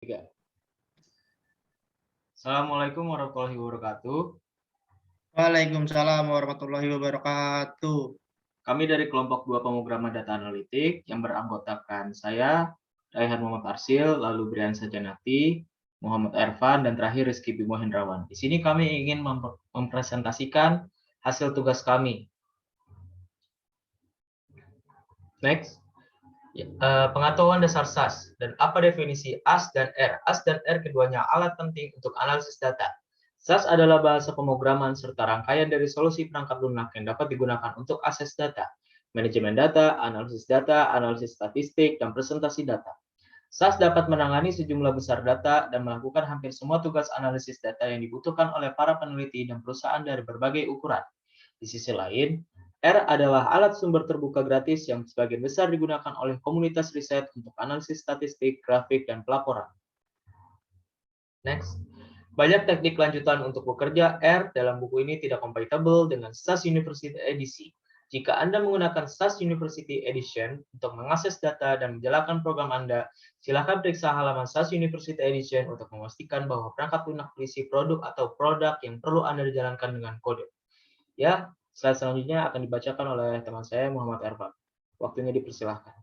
Tiga. Assalamualaikum warahmatullahi wabarakatuh. Waalaikumsalam warahmatullahi wabarakatuh. Kami dari kelompok 2 pemrograman data analitik yang beranggotakan saya, Raihan Muhammad Arsil, lalu Brian Sajanati, Muhammad Ervan, dan terakhir Rizky Bimo Hendrawan. Di sini kami ingin mempresentasikan hasil tugas kami. Next. Pengetahuan dasar SAS dan apa definisi AS dan R. AS dan R keduanya alat penting untuk analisis data. SAS adalah bahasa pemrograman serta rangkaian dari solusi perangkat lunak yang dapat digunakan untuk akses data, manajemen data, analisis statistik, dan presentasi data. SAS dapat menangani sejumlah besar data dan melakukan hampir semua tugas analisis data yang dibutuhkan oleh para peneliti dan perusahaan dari berbagai ukuran. Di sisi lain, R adalah alat sumber terbuka gratis yang sebagian besar digunakan oleh komunitas riset untuk analisis statistik, grafik, dan pelaporan. Next. Banyak teknik lanjutan untuk bekerja R dalam buku ini tidak compatible dengan SAS University Edisi. Jika Anda menggunakan SAS University Edition untuk mengakses data dan menjalankan program Anda, silakan periksa halaman SAS University Edition untuk memastikan bahwa perangkat lunak berisi produk atau produk yang perlu Anda jalankan dengan kode. Ya, slide selanjutnya akan dibacakan oleh teman saya Muhammad Ervan. Waktunya dipersilahkan.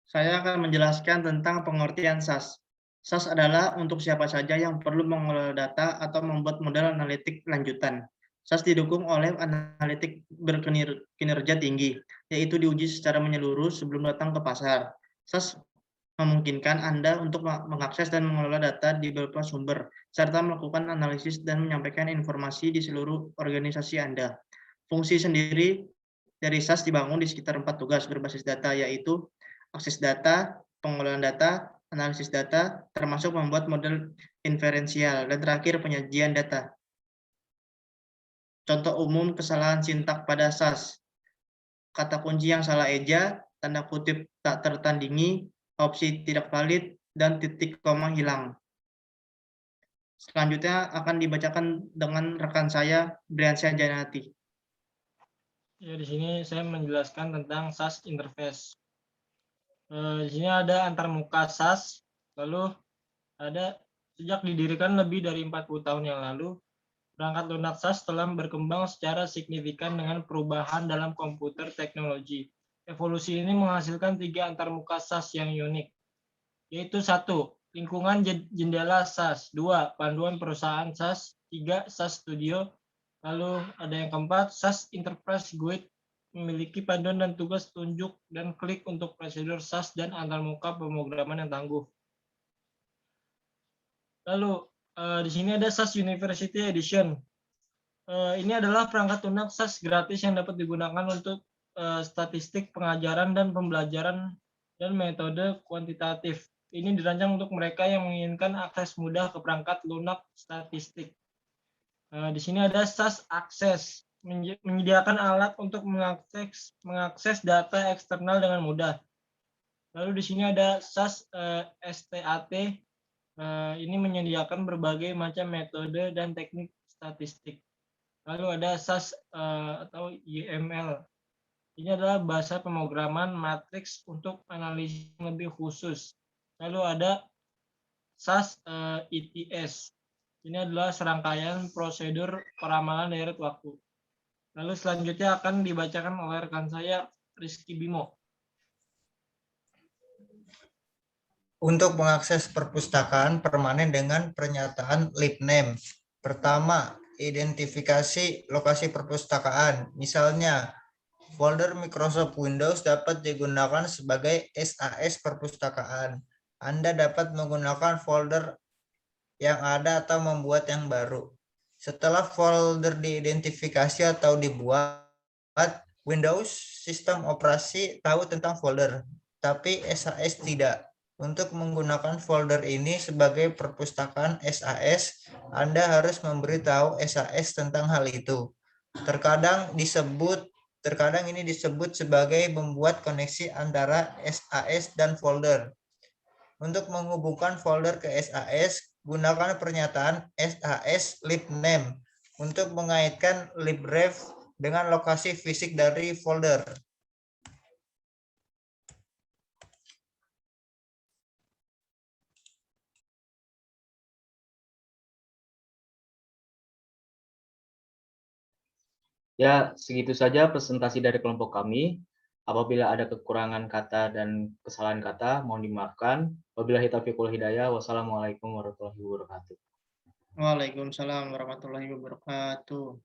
Saya akan menjelaskan tentang pengertian SAS. SAS adalah untuk siapa saja yang perlu mengelola data atau membuat model analitik lanjutan. SAS didukung oleh analitik berkinerja tinggi, yaitu diuji secara menyeluruh sebelum datang ke pasar. SAS memungkinkan Anda untuk mengakses dan mengelola data di beberapa sumber, serta melakukan analisis dan menyampaikan informasi di seluruh organisasi Anda. Fungsi sendiri dari SAS dibangun di sekitar 4 tugas berbasis data, yaitu akses data, pengelolaan data, analisis data, termasuk membuat model inferensial, dan terakhir penyajian data. Contoh umum kesalahan sintak pada SAS. Kata kunci yang salah eja, tanda kutip tak tertandingi, opsi tidak valid, dan titik koma hilang. Selanjutnya akan dibacakan dengan rekan saya, Brian Sajanati. Ya, di sini saya menjelaskan tentang SAS interface. Di sini ada antarmuka SAS, lalu ada sejak didirikan lebih dari 40 tahun yang lalu, perangkat lunak SAS telah berkembang secara signifikan dengan perubahan dalam komputer teknologi. Evolusi ini menghasilkan 3 antarmuka SAS yang unik, yaitu 1. Lingkungan jendela SAS, 2. Panduan perusahaan SAS, 3. SAS Studio, lalu ada yang keempat, SAS Interface Guide, memiliki panduan dan tugas tunjuk dan klik untuk prosedur SAS dan antarmuka pemrograman yang tangguh. Lalu di sini ada SAS University Edition. Ini adalah perangkat lunak SAS gratis yang dapat digunakan untuk statistik, pengajaran, dan pembelajaran dan metode kuantitatif. Ini dirancang untuk mereka yang menginginkan akses mudah ke perangkat lunak statistik. Di sini ada SAS Access, menyediakan alat untuk mengakses data eksternal dengan mudah. Lalu di sini ada SAS STAT, ini menyediakan berbagai macam metode dan teknik statistik. Lalu ada SAS atau YML. Ini adalah bahasa pemrograman matriks untuk analisis lebih khusus. Lalu ada SAS ETS. Ini adalah serangkaian prosedur peramalan deret waktu. Lalu selanjutnya akan dibacakan oleh rekan saya, Rizky Bimo. Untuk mengakses perpustakaan permanen dengan pernyataan libname. Pertama, identifikasi lokasi perpustakaan. Misalnya, folder Microsoft Windows dapat digunakan sebagai SAS perpustakaan. Anda dapat menggunakan folder yang ada atau membuat yang baru. Setelah folder diidentifikasi atau dibuat, Windows sistem operasi tahu tentang folder, tapi SAS tidak. Untuk menggunakan folder ini sebagai perpustakaan SAS, Anda harus memberitahu SAS tentang hal itu. Terkadang ini disebut sebagai membuat koneksi antara SAS dan folder. Untuk menghubungkan folder ke SAS, gunakan pernyataan SAS libname untuk mengaitkan libref dengan lokasi fisik dari folder. Ya, segitu saja presentasi dari kelompok kami. Apabila ada kekurangan kata dan kesalahan kata, mohon dimaafkan. Wabillahi taufiq wal hidayah. Wassalamualaikum warahmatullahi wabarakatuh. Waalaikumsalam warahmatullahi wabarakatuh.